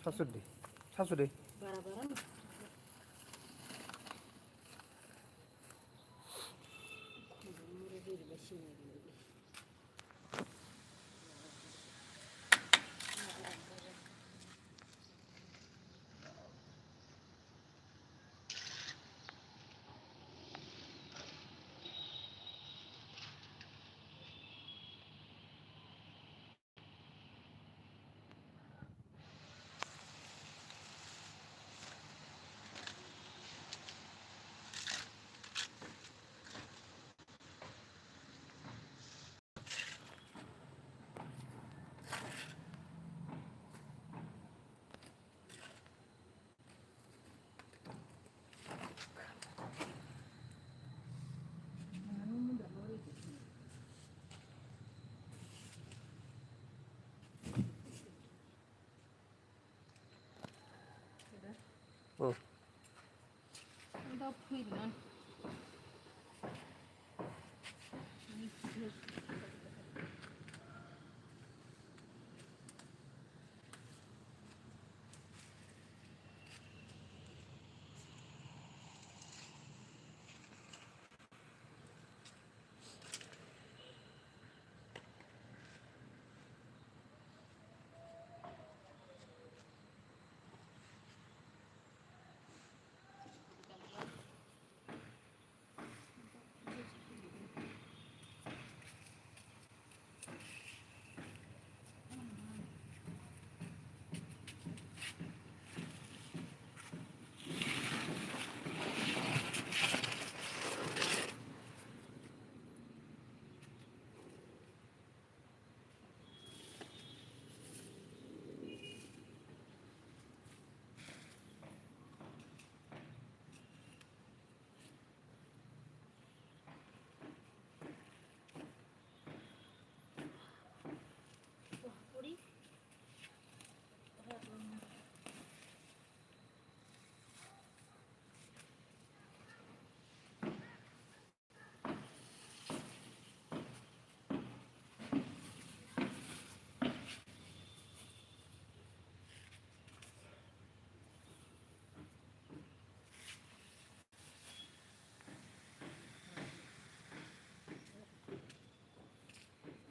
सासुदे सासुदे बारा बारा ना दा फैगोन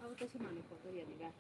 अब त्यसो माने फोटो हेरेगा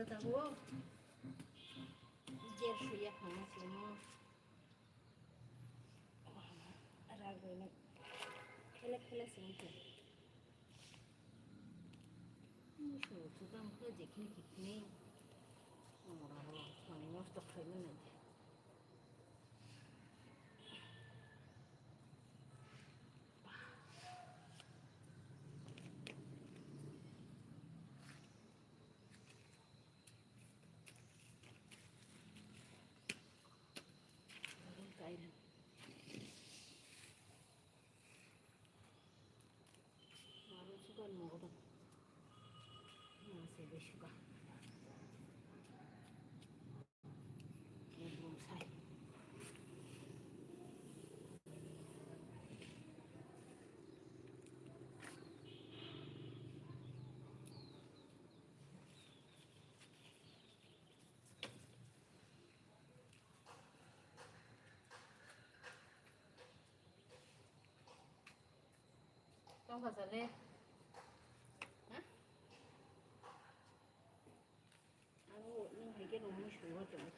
Tahu jersey ya kan semua ragu ini kelak semua musuh sudah muka jekni kitne orang mana mesti kena nanti Marah suka mau से बेशुका एकदम साईต้องขอสเลดฮะเอานึ่งให้แกหนูไม่ชัวร์จะไม่